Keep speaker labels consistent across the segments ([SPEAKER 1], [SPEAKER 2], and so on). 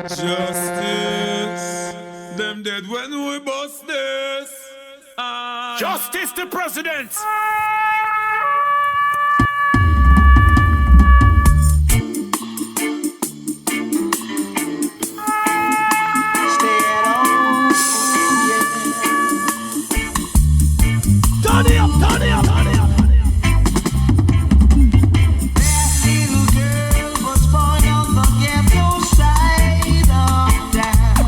[SPEAKER 1] Justice, them dead when we bust this.
[SPEAKER 2] Justice the president.
[SPEAKER 3] Stay at home, yeah.
[SPEAKER 2] Turn it up, turn it up, turn it up.
[SPEAKER 3] That little girl was born on the ghetto side of town.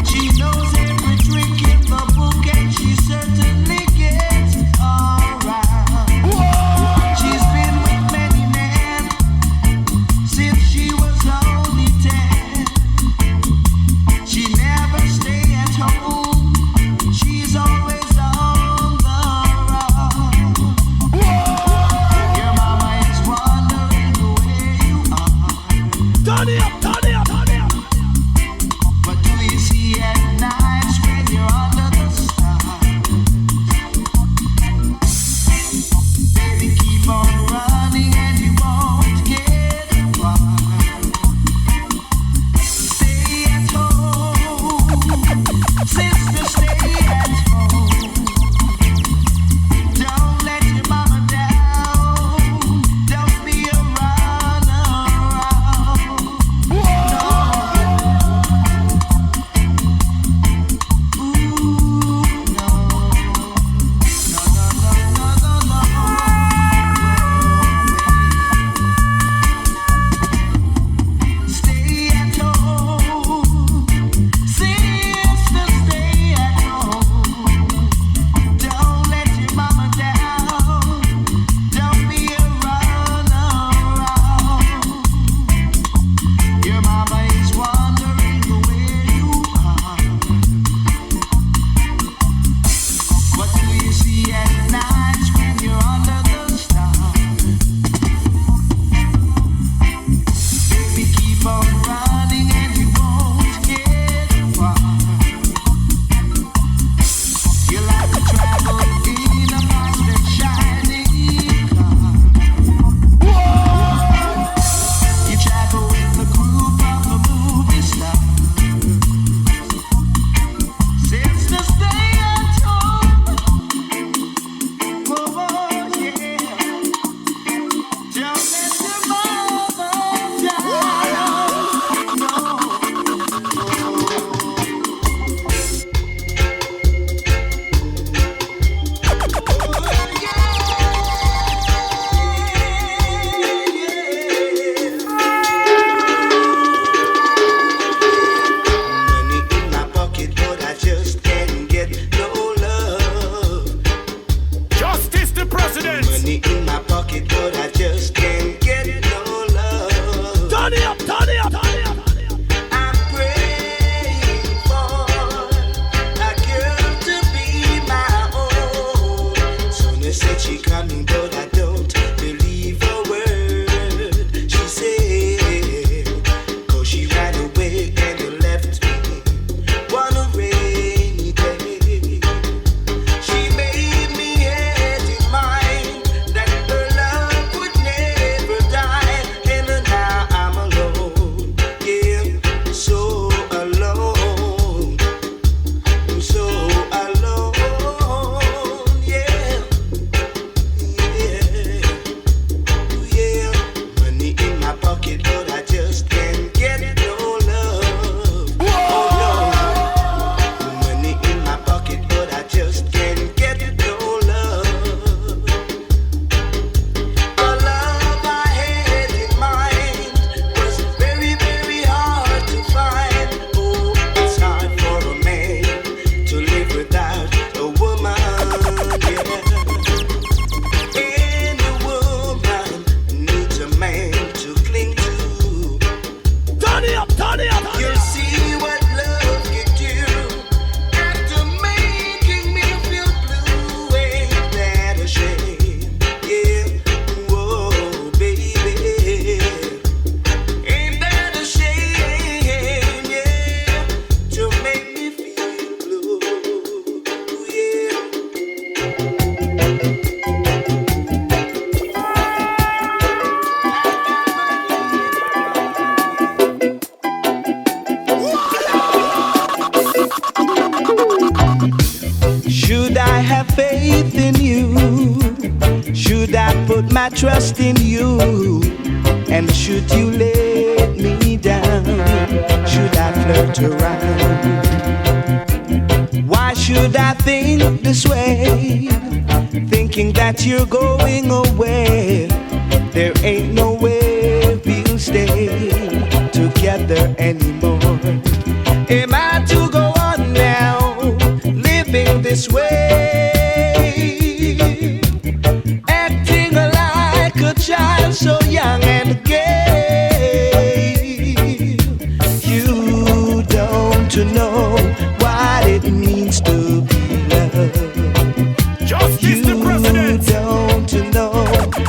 [SPEAKER 3] She knows every trick in the book and she certainly gets around. She's been with many men since she was only 10. She never stays at home. She's always on the run. Your mama is wondering where you are.
[SPEAKER 2] Turn it up, turn it up, turn it up.
[SPEAKER 3] What do you see at night when you're under the stars? Baby, keep on running and you won't get far. Stay at home, sister, stay at home. Don't let your mama down. Don't be a runaround. my trust in you. And should you let me down, should I flirt around? Why should I think this way, thinking that you're going away? There ain't no way we'll stay together anymore. Am I to go on now, living this way, acting like a child so young and gay? You don't know what it means to be loved.
[SPEAKER 2] Justice the President.
[SPEAKER 3] You don't know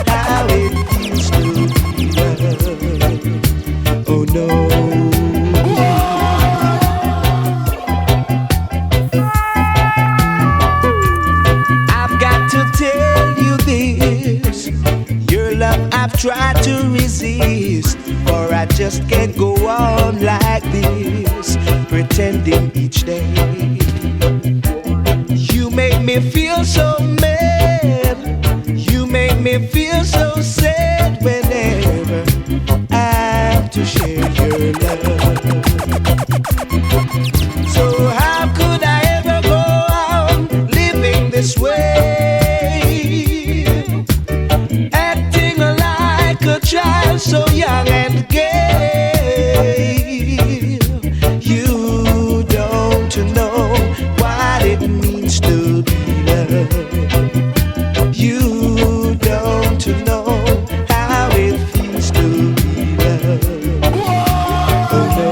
[SPEAKER 3] how it feels to be loved. Oh no. I've got to tell you this, your love I've tried to resist, for I just can't go on like this, pretending each day. You make me feel so mad, you make me feel so sad whenever I have to share your love. So how could I ever go on living this way, acting like a child so young and gay? You don't know what it means to be loved. You don't know how it feels to be loved. Oh no.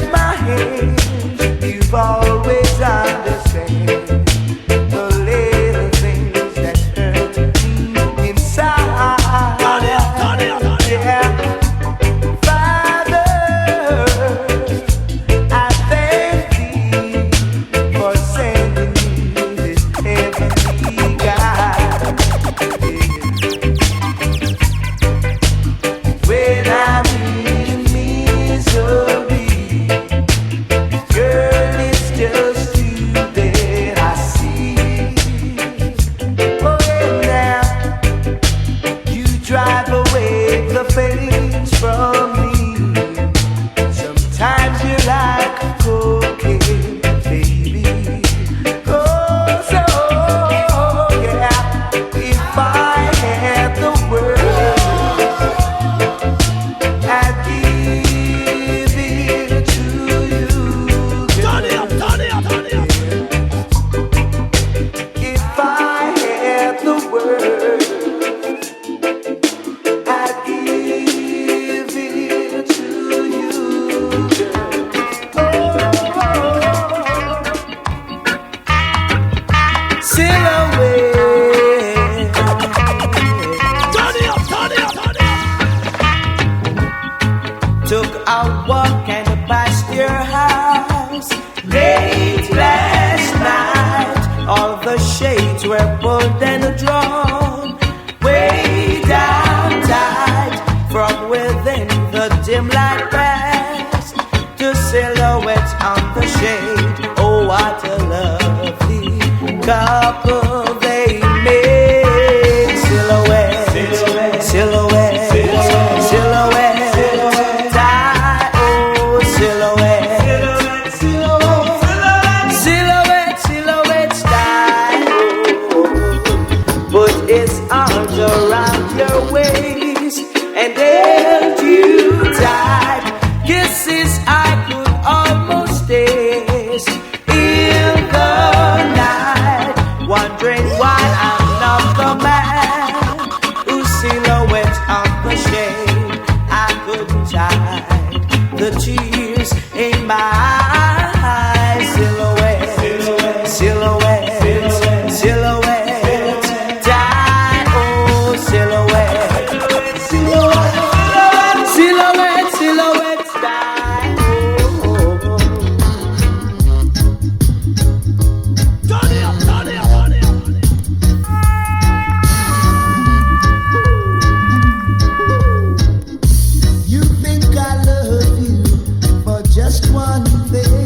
[SPEAKER 3] stretch my hand, you've always understand the little things that hurt me inside. Yeah. Father, I thank thee for sending me this heavenly guide. When I'm in misery, girl, it's just you that I see. Oh yeah, now you drive away the pains from me. Sometimes you're like cocaine, baby. Oh, so yeah, if I had the world, I'd give it to you, girl. If I had the world, I'd give it to you, girl. Silhouette. Took a walk and passed your house late last night. All the shades were pulled and drawn way down tight. From within the dim light passed to silhouettes on the shade. Oh, what a lovely couple they made. Silhouette, silhouette, silhouette, silhouette. Die, oh, silhouette, silhouette, silhouette, die. Oh, put his arms around your waist and held you tight. Kisses I could almost taste in the night. Wondering why I'm not the man whose silhouette on the shade I couldn't hide the tears in my eyes. Silhouette, silhouette, silhouette, die, oh, silhouette, silhouette, silhouette, die, oh. You think I love you for just one thing.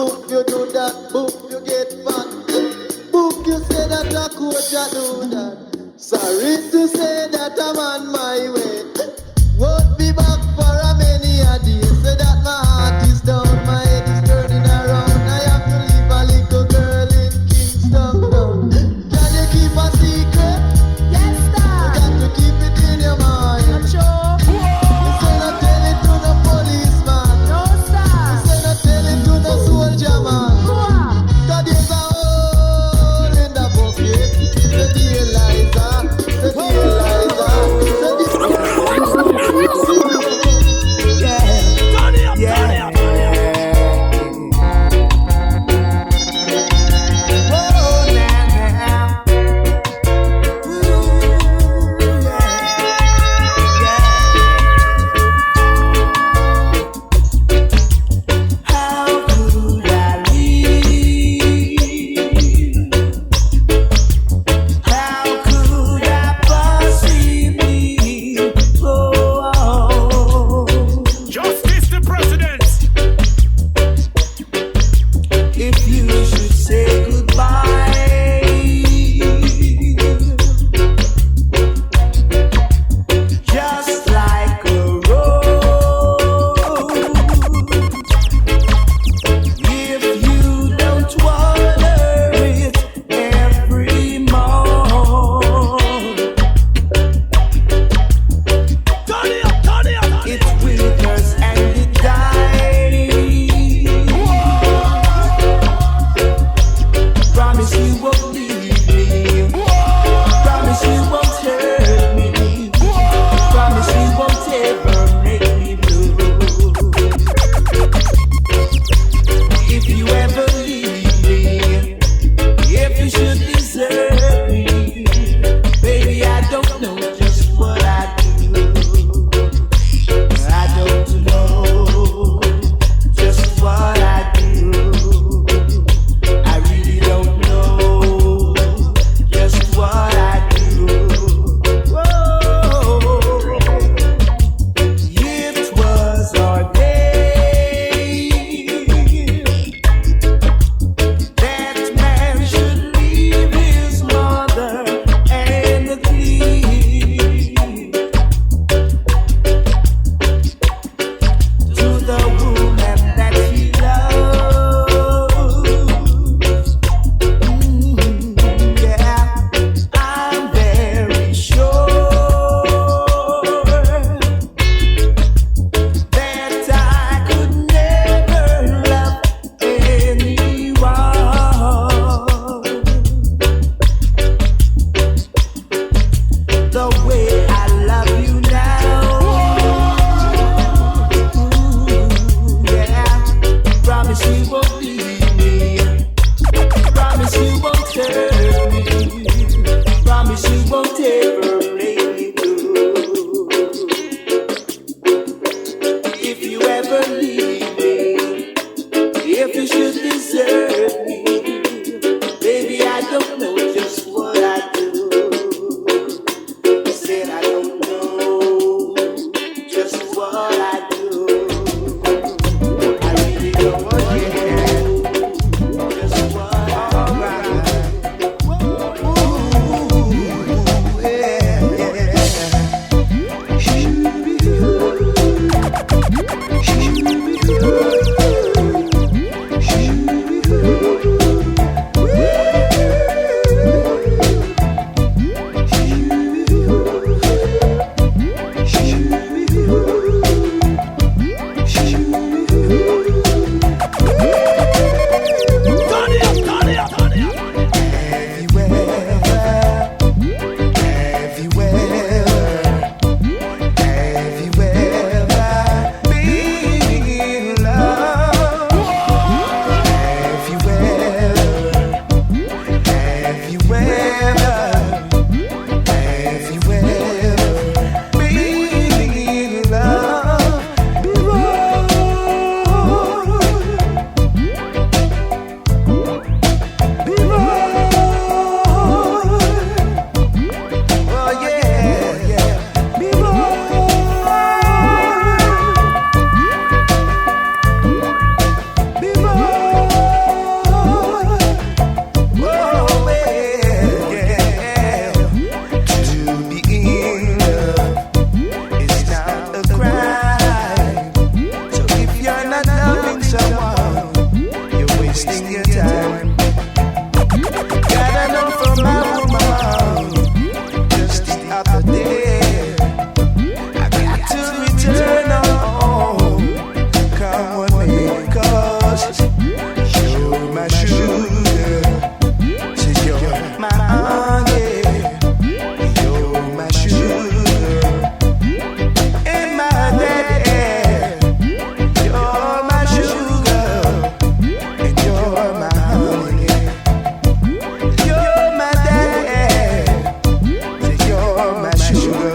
[SPEAKER 4] Book you do that, book you get fat. Book you say that a coach I do that. Sorry to say that I'm on my way. Won't be back for a many a day. Say that my heart is down, my head is turning around. I have to leave a little girl in Kingston town. Can you keep a secret?
[SPEAKER 5] Yes, sir.
[SPEAKER 4] You got to keep it in your mind.
[SPEAKER 5] I'm sure.
[SPEAKER 4] You say not tell it to no policeman.
[SPEAKER 5] No, sir.
[SPEAKER 4] You say not tell it to no soldier man.
[SPEAKER 5] Go on.
[SPEAKER 4] 'Cause there's a hole in the bucket. Say the Eliza, say the Eliza, say the
[SPEAKER 3] wasting your time. Gotta know from my woman. Just the other day, I got to return home. Come on, baby, 'cause you're my sugar. Say you're my honey. You're my sugar. And my daddy. You're my sugar. And you're my honey. You're my daddy. Say you're my sugar.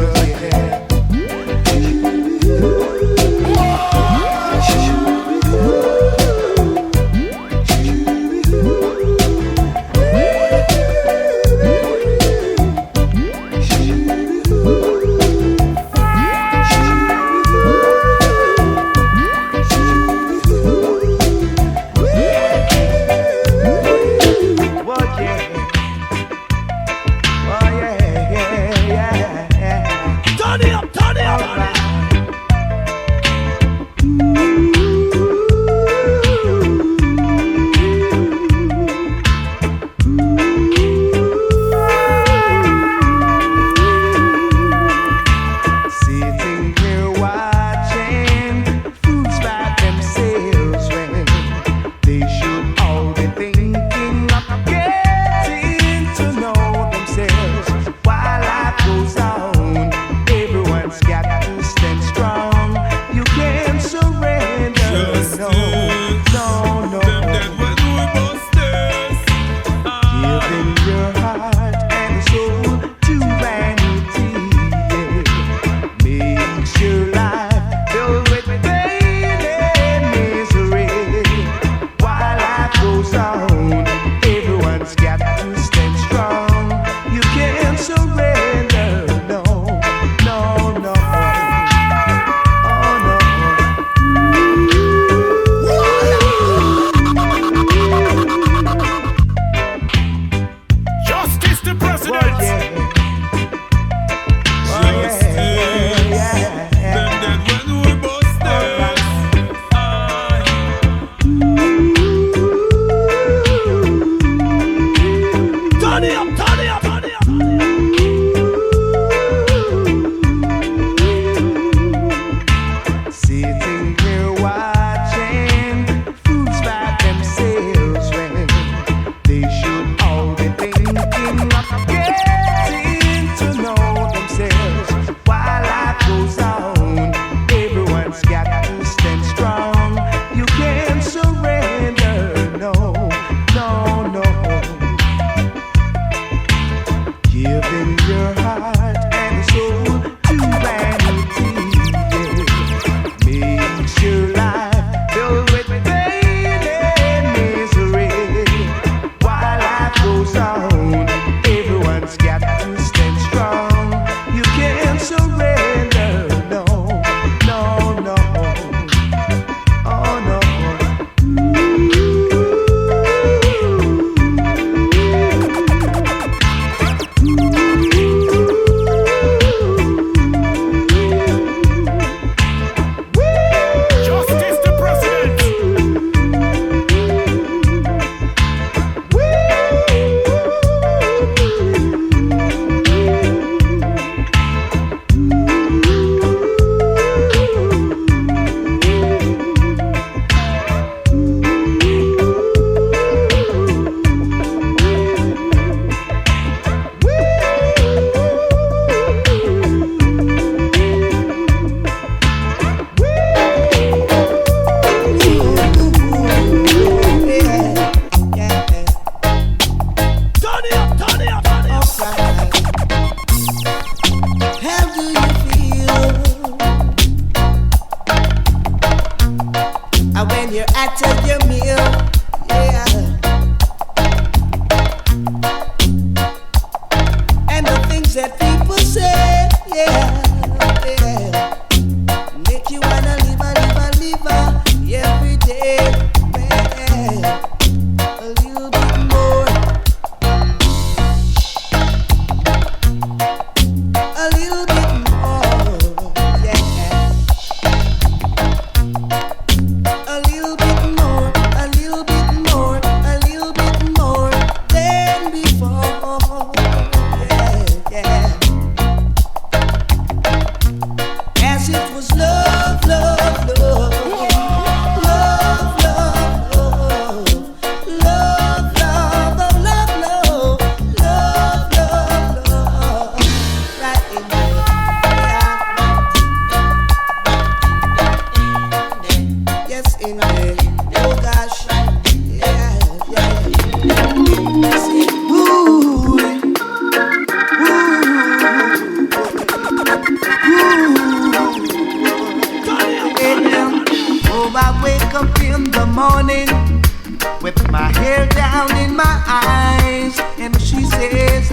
[SPEAKER 3] my hair down in my eyes, and she says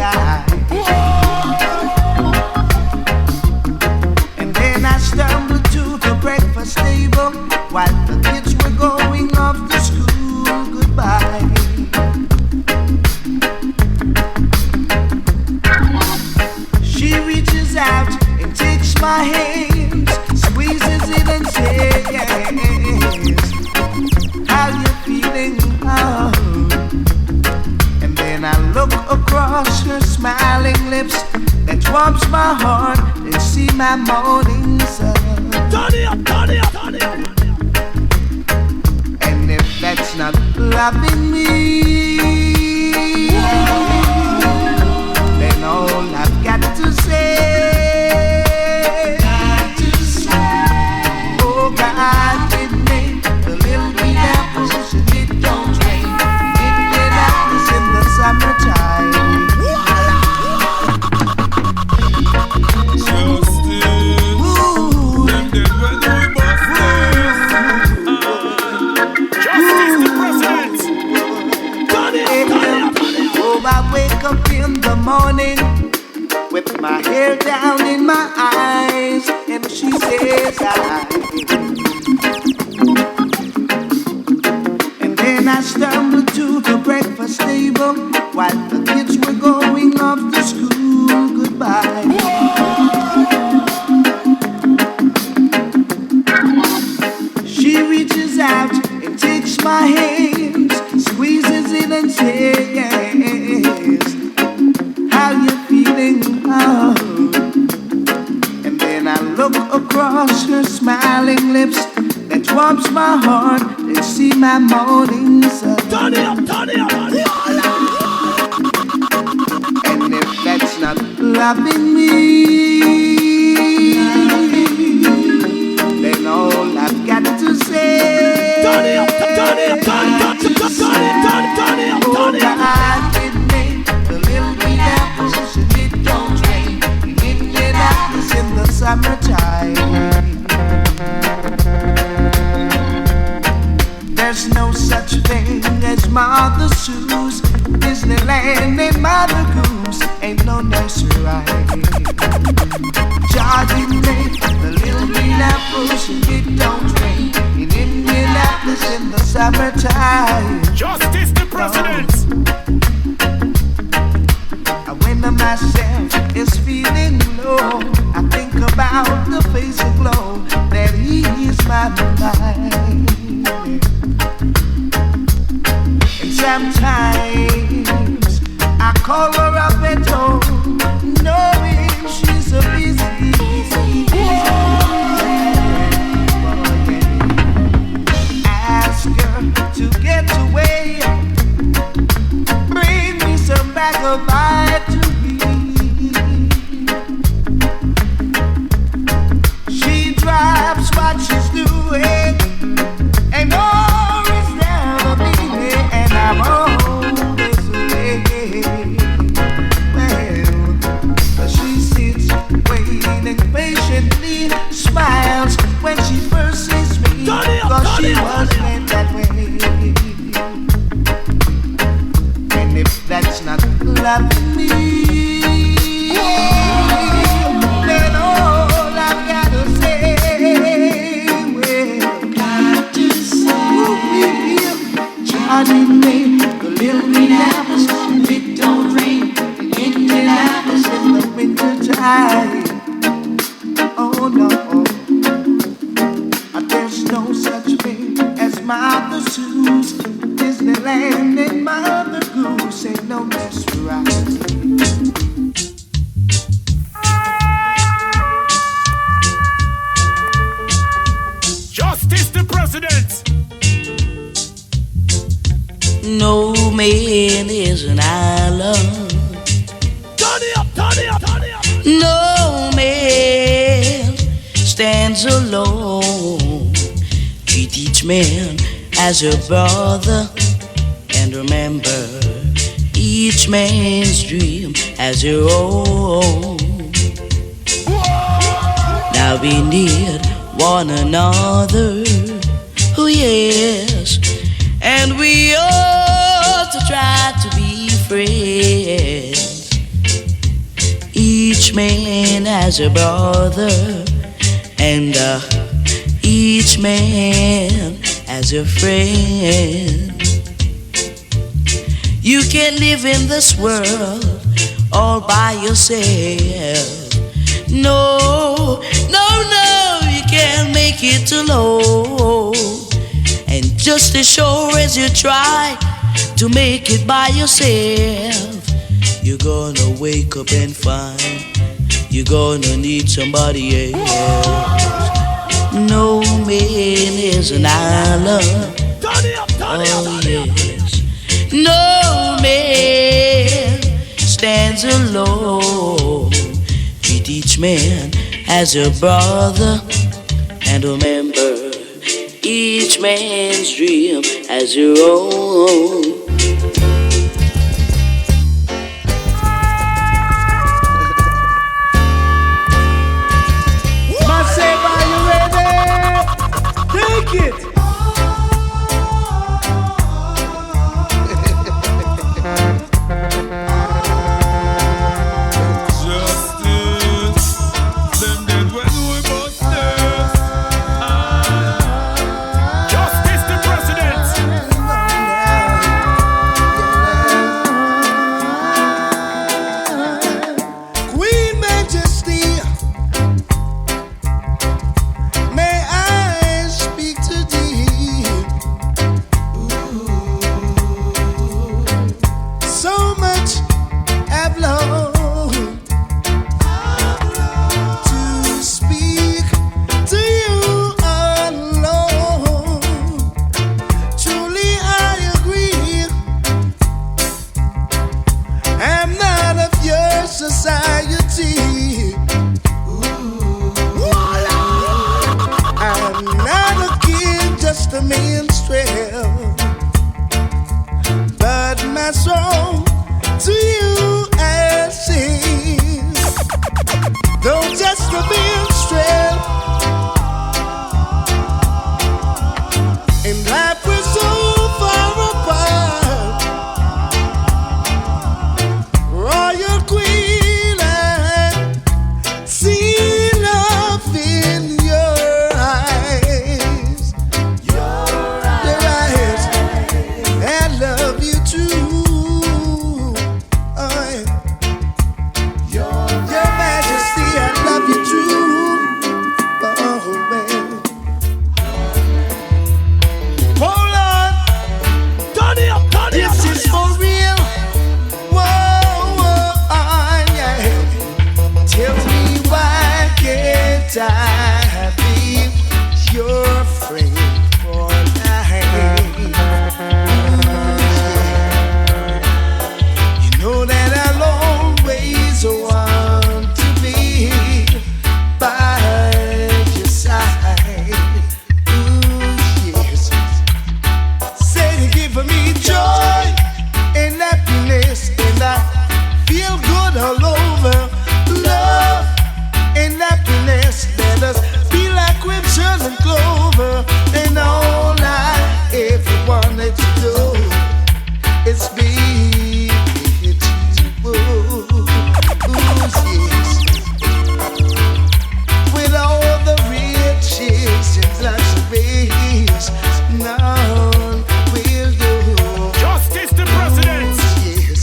[SPEAKER 3] and then I stumbled to the breakfast table while the kids were going off to school. Goodbye. She reaches out and takes my hands, squeezes it and says, how you feeling? Oh. And then I look across her smiling lips that warms my heart and see my morning sun.
[SPEAKER 2] Turn it up, turn it up, turn it up.
[SPEAKER 3] And if that's not loving me, then all I've got to say, oh God, it made the little green apples and it don't rain. It did apples in the summertime. I wake up in the morning with my hair down in my eyes, and she says and then I stumbled to the breakfast table while the kids were going off to school. Goodbye. She reaches out and takes my hands, squeezes it and says, how you feeling? Oh. And then I look across her smiling lips that warms my heart and see my morning sun.
[SPEAKER 2] Turn it up, turn it up, turn it up.
[SPEAKER 3] And if that's not loving me, then all I've got to say,
[SPEAKER 2] turn it up, turn it up, turn it up, turn it up, turn it up, turn it up.
[SPEAKER 3] It made the little green apples and it don't rain. It did apples in the summertime. There's no such thing as Mother Sue's, Disneyland and Mother Goose ain't no nursery rhyme. Johnnie made the little green apples and it don't rain. In Indianapolis in the summertime.
[SPEAKER 2] Justice the President.
[SPEAKER 3] When myself is feeling low, I think about the face aglow that ease my mind. And sometimes I call her up at home, knowing she's a busy ask her to get away, bring me some bag of light to eat. She drops what she's doing and always never me, and I'm always late. Well, she sits waiting patiently, smiles when she first sees me, 'cause she was meant that way. And if that's not loving me, then all I've got to say, well, got to say, Johnnie made the little green apples, and it don't rain, and it did apples in the winter time. Oh no, there's no such thing as Mother Sue's, Disneyland and Mother Goose ain't no nursery rhyme.
[SPEAKER 2] Justice the President.
[SPEAKER 6] No man is an island.
[SPEAKER 2] Turn it up, turn it up, turn it up.
[SPEAKER 6] No man stands alone. Treat each man as a brother, and remember each man's dream as your own. Now we need one another, oh yes, and we all man has a brother, and each man has a friend. You can't live in this world all by yourself. No, no, no, you can't make it alone. And just as sure as you try to make it by yourself, you're gonna wake up and find you're gonna need somebody else. No man is an island. Oh yes. No man stands alone. Treat each man as a brother, and remember, each man's dream as your own.
[SPEAKER 2] Take it!
[SPEAKER 1] Justice, them dead when we bust this.
[SPEAKER 2] Justice the president! Queen Majesty, may I speak to thee? So much I've longed to speak to you alone. Truly I agree, I'm not of your society. I'm not a kid, just a minstrel, but my song to you I sing. Though just a minstrel, in life we're so far apart. Royal Queen, I see love in your eyes. Your eyes. I love you too. Oh, Your Majesty, I love you too. Oh, man. Hold on. Turn it up, turn it up. This is for real. Whoa, whoa, yeah. Tell me why can't I be your friend for life? You know that I'll always want to be by your side. Ooh, yes. Say you give me joy and happiness, and I feel good all over. Love and happiness, let us be like witches and clover. And all I ever wanted to do is be with you. Ooh, yes. With all the riches and luxuries, none will do. Justice the president. Yes.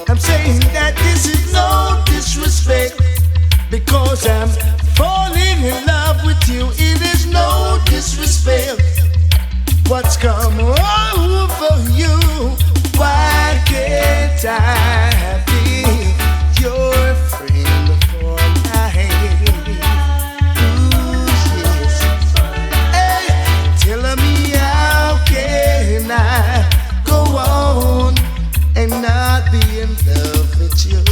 [SPEAKER 2] I'm saying that this is no disrespect, because I'm falling in love with you. It is no disrespect. What's come over you? Why can't I be your friend for life? Ooh, yes. Hey, tell me how can I go on and not be in love with you?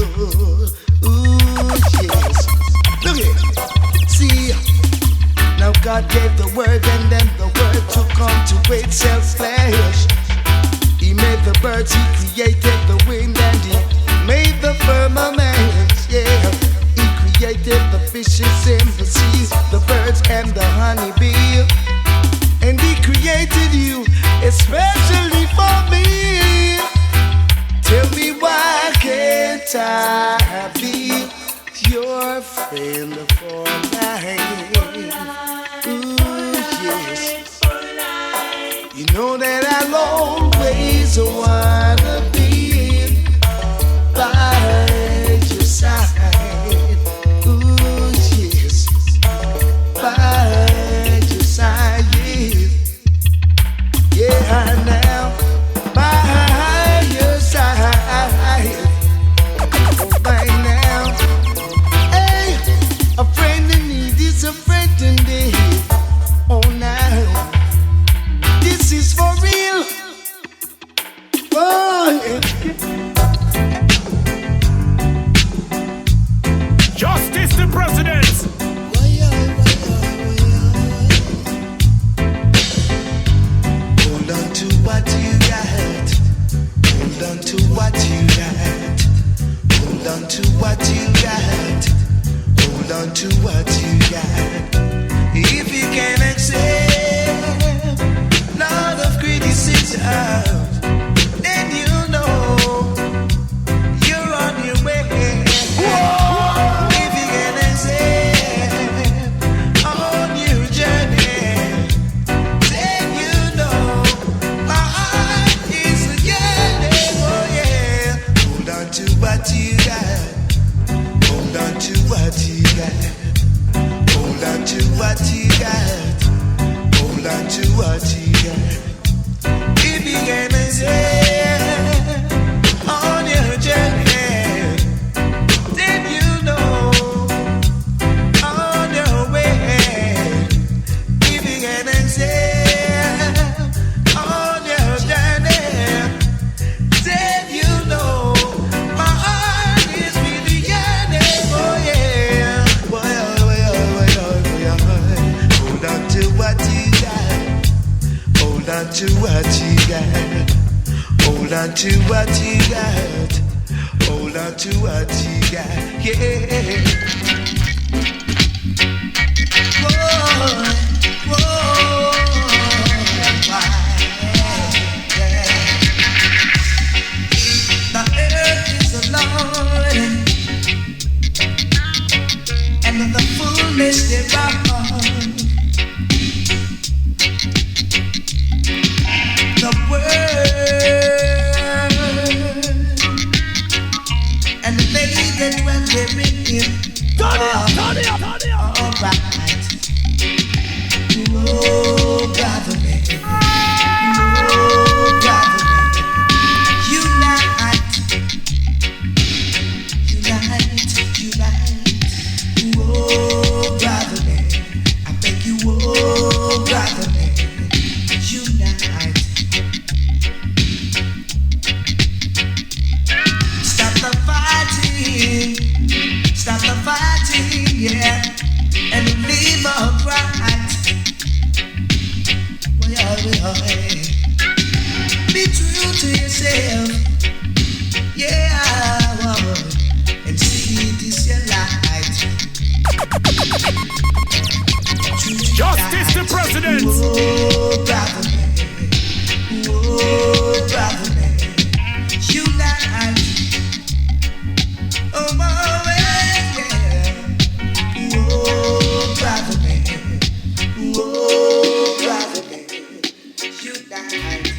[SPEAKER 2] Ooh, yes. Look it. See, now God gave the word, and then the word took on to itself flesh. He made the birds, he created the wind, and he made the firmament. Yeah, he created the fishes in the seas, the birds and the honeybee. And he created you especially for me. Tell me why can't I be
[SPEAKER 1] Justice the President.
[SPEAKER 3] Hold on to what you got. Hold on to what you got. Hold on to what you got. Hold on to what you got. If you can accept lot of criticism, then you know you're on your way. If you can accept on your journey, then you know my heart is a yearning. Oh yeah. Hold on to what you got. Hold on to what you got. Hold on to what you got. Hold on to what you got. If you can say on your journey, then you know on your way. If you can say on your journey, then you know my heart is really yearning. Oh yeah. Hold on to what you got. Hold on to what you got. Hold on to what you got. Hold on to what you got. Yeah. Whoa, whoa, why? Yeah. The earth is alone, and the fullness thereof. The world and they that dwell therein. Turn it up. All right. Oh, brother man. Oh, brother man. Unite. Oh, brother man. I beg you, oh, brother man. Unite. Stop the fighting, yeah, and leave upright. Be true to yourself, yeah, and see it is your light.
[SPEAKER 1] Justice the President.
[SPEAKER 3] Oh, brother man. Oh, brother man. Unite. Oh, my yeah. Oh, brother man. Oh, brother man. Unite.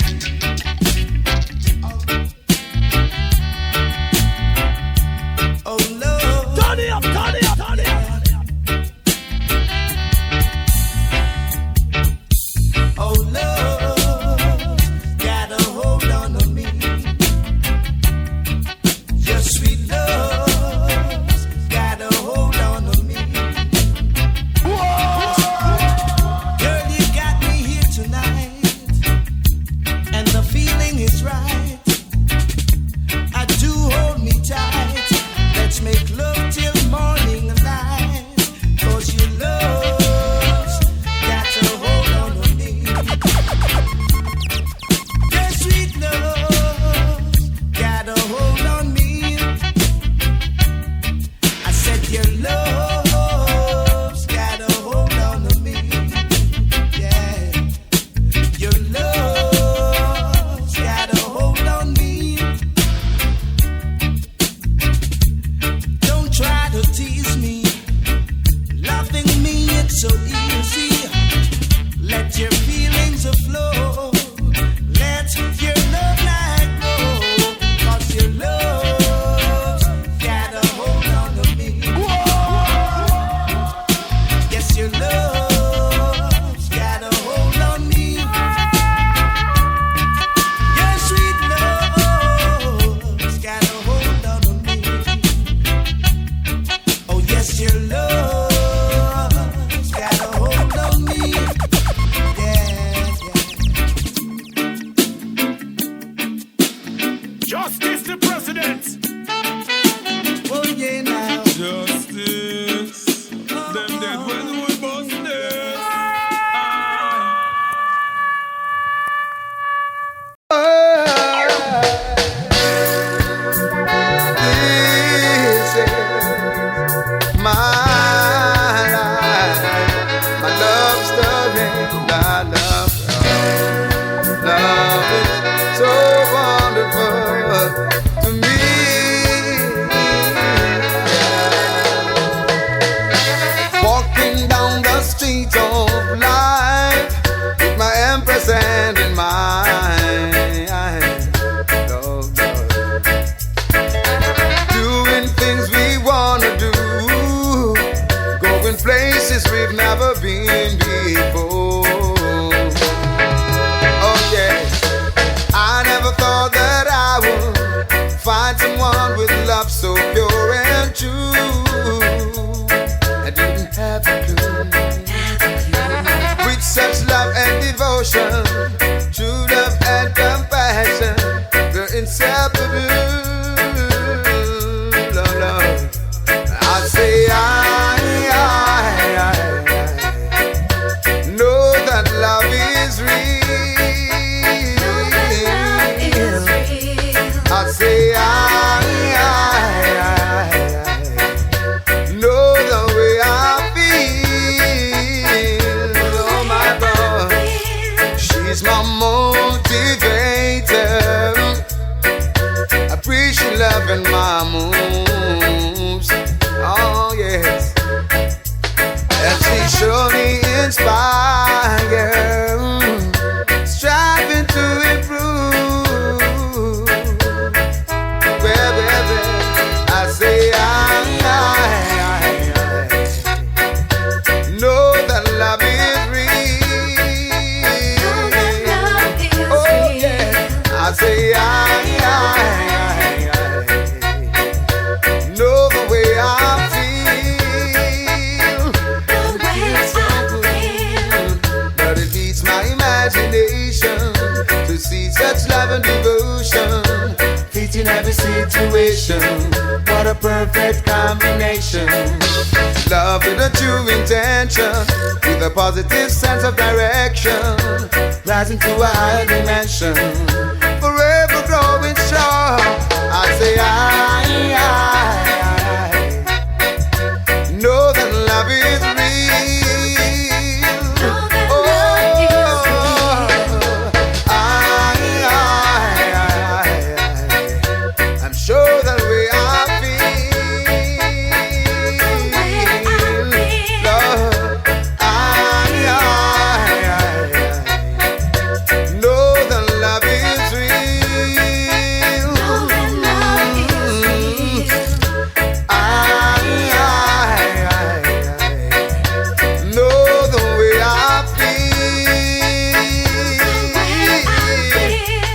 [SPEAKER 1] Justice the president.
[SPEAKER 2] Oh yeah now.
[SPEAKER 1] Justice. Them dead when we bust this.
[SPEAKER 4] This is my life, my love story, my love story. Love is so wonderful to me. Walking down the streets of life with my empress hand in mine. Love, love. Doing things we wanna do, going places we've never been before. Oh yes, I never thought that I would find someone with love so pure and true. I didn't have a clue. With such love and devotion, true love and compassion, they're inseparable. Love, love. I say I know that love is real. I say I know the way I feel. Oh my God, she's my motivator. Appreciate love and my moves. Oh yes, and she surely inspire, striving to improve. Well, I say I know that love is real. Oh yeah, I say I know the way I feel. But it beats my imagination to see such love and devotion fit in every situation. What a perfect combination. Love with a true intention, with a positive sense of direction, rising to a higher dimension, forever growing strong. I say I know that love is real. I'm sure that way I feel. Love, I know that love is real. I know the way I feel.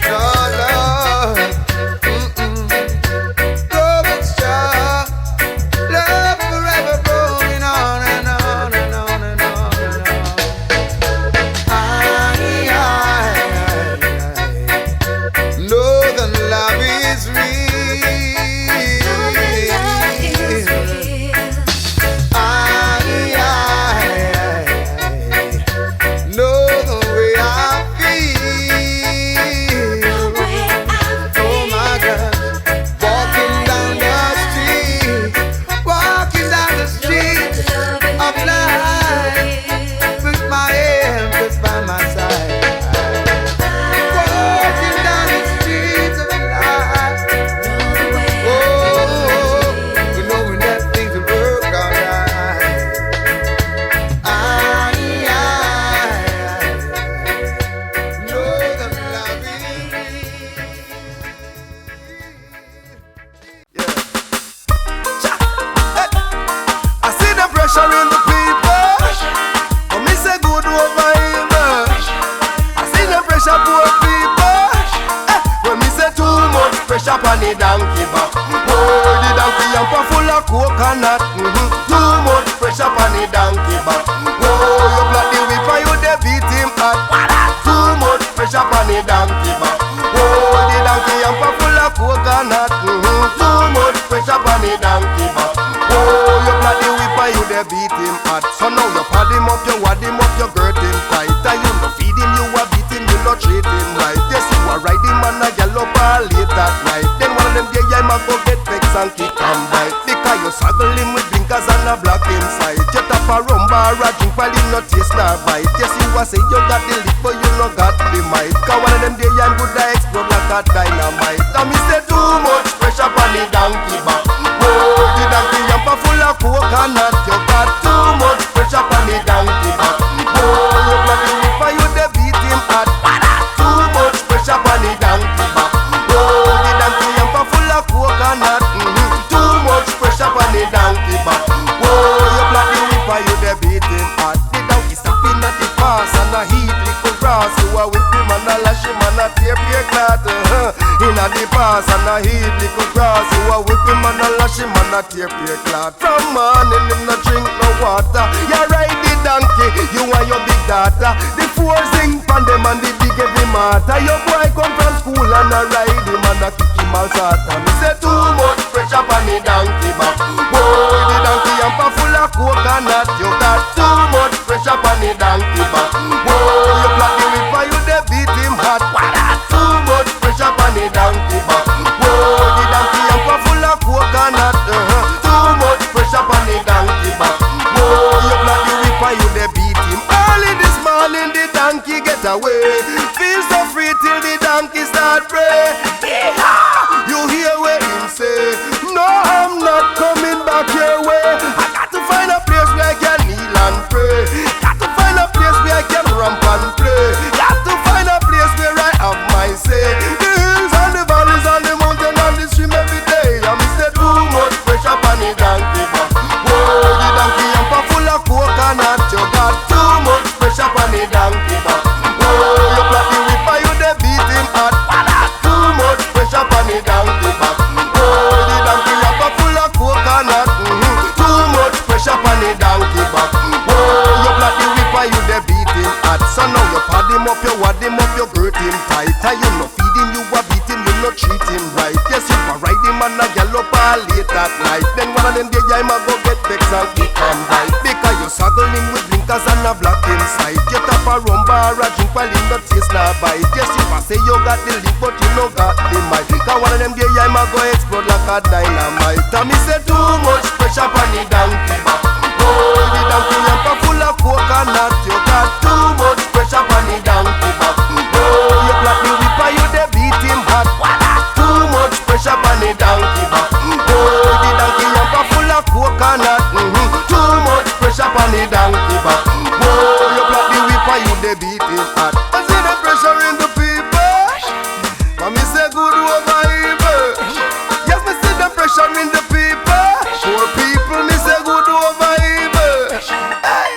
[SPEAKER 4] Lord, Lord. Growing strong, love forever growing on and on and on and on and on. I know that love is real. I know the way I feel. Oh my God, walking down the street of life, with my empress by my side. Walking down the streets of life, oh, we knowing that things will work alright. I know that love is real. I see the pressure in the people. For me say good over evil. I see the pressure poor people. When me say too much pressure on the donkey back. Oh, the donkey hamper full of coconut. Too much pressure on the donkey back. Oh, you block the whip and you dey beat him hot. Too much pressure on the donkey back. Oh, the donkey hamper full of coconut.
[SPEAKER 7] beat him hot. So now you pad him up, you wad him up, you girt him tight. And you no feed him, you a beat him, you no treat him right. Yes, you a ride him and a gal up all late at night. Then one of them day I go get vex and kick and bite. Because you saddle him with blinkers and a block inside. You tap a rum bar a drink while him no taste nor bite. Yes, you a say you got the lick but you no got the might. Cause one of them day I'm good I explode like a dynamite. And me say too much pressure on the donkey back. Oh, the donkey yampa full of coconut. You got too much pressure on the donkey back. Oh, you blood the whipper, you the beat him hot. Too much pressure on the donkey back. Oh, the donkey yampa full of coconut. Too much pressure on the donkey back. Oh, you blood the whipper, you the beat him hot. The donkey stopping at the pass and a heat little grass. You a whip him and a lash him and a tear cloth. Inna the pass and a heat little grass. You a whip him and a lash him and a tear cloth. From morning him no drink no water. You ride the donkey, you and your big daughter. The four sing pan them and the big heavy matter. Your boy come from school and a ride him and a kick him all sort. And he say too much pressure on the donkey back. Boy, the donkey yampa full of coconut. You got too much pressure on the donkey back. Boy, you block the whipper, you the beat him hot. Too much pressure on the donkey back. Boy, the donkey yampa full of coconut. Too much pressure on the donkey back. Boy, you block the whipper, you the beat him. Early this morning the donkey get away. Feel so free till the donkey start pray. You hear what him say? No, I'm not coming back your way. I got to find a place where I can kneel and pray. Got to find a place where I can ramp and play. Got to find a place where I have my say. The hills and the valleys and the mountain and the stream every day. I miss the too much pressure on the donkey back. Whoa, the donkey yampa full of coconut. You got too much pressure on the donkey back. Whoa, you plot the whipper, you the beat him hot. Too much pressure on the donkey back. Whoa, the donkey yampa full of coconut. Too much pressure on the donkey back. Whoa, you plot the whipper, you the beat him hot. So now you pad him up, you wad him up, you girt him tight. And you no feed him, you a beat him, you no treat him right. Yes, you a ride him and a gal up all late at night. Then one of them day I go get vex and kick and bite. Because you saddle him with blinkers and a block inside. You tap a rum bar a drink while him no taste nor bite. Yes, you a say you got the lick but you no got the might. Cause one of them day I go explode like a dynamite. And me say too much pressure on the donkey back. Oh, the donkey yampa full of coconut. You got too much pressure on the donkey back. Oh, you block the whipper, you the beat him hot. Too much pressure on the donkey back. Oh, the donkey yampa full of coconut. Too much pressure on the donkey back. Oh, you block the whipper, you the beat him hot. I see the pressure in the people. And me say good over evil. Yes, me see the pressure in the people. Poor people, me say good over evil. Hey.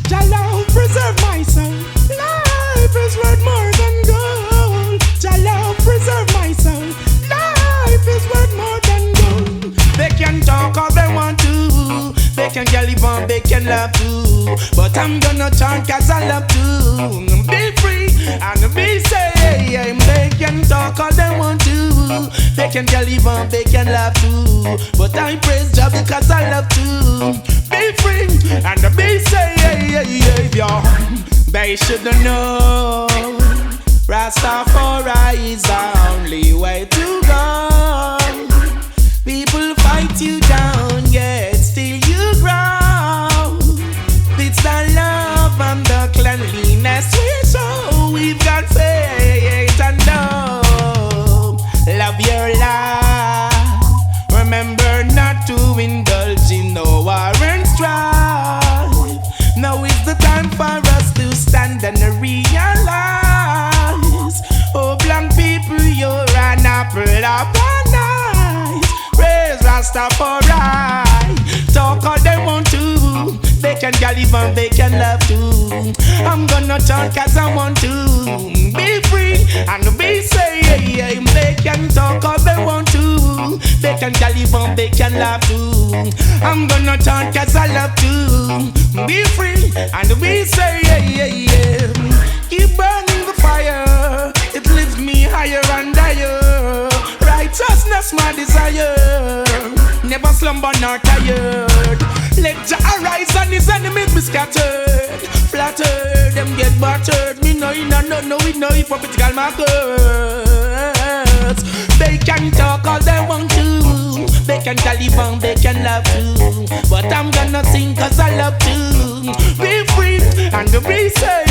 [SPEAKER 8] Jalo, preserve my soul. Life is worth more than gold. Jalo, preserve my soul. Life is worth more than gold. They can talk all they want to. They can get live on, they can love too. But I'm gonna talk cause I love to. Be free and be safe. They can talk all they want to. They can get live on, they can love too. But I praise God because I love to. Be free and be safe. They should know Rastafari is the only way to go. People fight you down, yet still you grow. It's the love and the cleanliness we show. We've got faith and love. Love your life. Remember not to indulge in no war and strife. Now is the time for us to stand and realize. Oh, black people, you're an apple of paradise. Praise Rastafari. Talk all they want to. They can get even, they can love too. I'm gonna talk as I want to. Be free and be safe. They can talk all they want to. They can get even, they can love too. I'm gonna chant cause I love to be free and be say yeah, yeah, yeah. Keep burning the fire, it lifts me higher and higher. Righteousness my desire, never slumber nor tired. Let Jah arise and his enemies be scattered. Flattered, them get battered. Me know you no we know it for political markers. They can talk all they want to, they can Taliban, they can love too, but I'm gonna sing cause I love to be free and to be safe.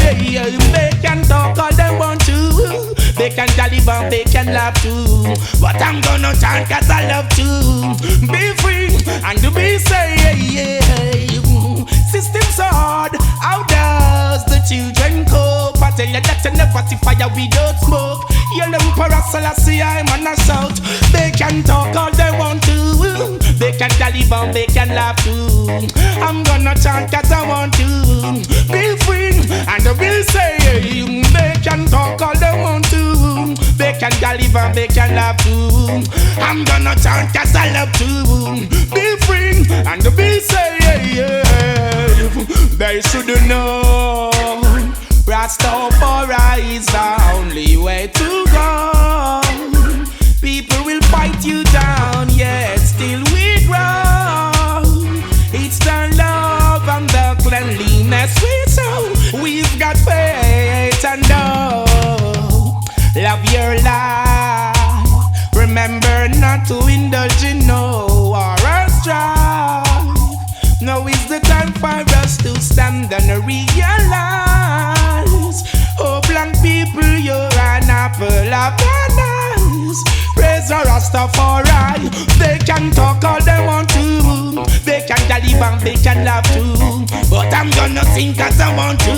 [SPEAKER 8] They can talk all they want to, they can Taliban, they can laugh too, but I'm gonna chant cause I love to be free and to be safe. System's hard, how does the children cope? I tell you that you never see fire without smoke. Yell Emperor Selassie, I'm on a shout. They can talk all they want to, they can Taliban, they can laugh too. I'm gonna chant cause I want to be free and to be safe. They can talk all they want to, they can Taliban, they can laugh too. I'm gonna chant cause I love to be free and to be safe. They should know Rastafari is the only way to go. People will fight you down, yet still we grow. It's the love and the cleanliness we show. We've got faith and hope. Love your life. Remember not to indulge in no war or strife. Now is the time for us to stand and realize, oh black people, you're an apple of an eyes. Praise the Rastafari. They can talk all they want to, they can Taliban, they can laugh too, but I'm gonna sing cause I want to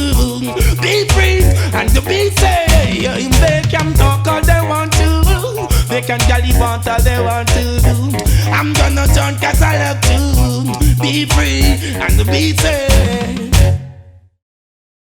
[SPEAKER 8] be free and to be safe. They can talk all they want to, they can Taliban all they want to do. I'm gonna chant cause I love to be free and to be safe.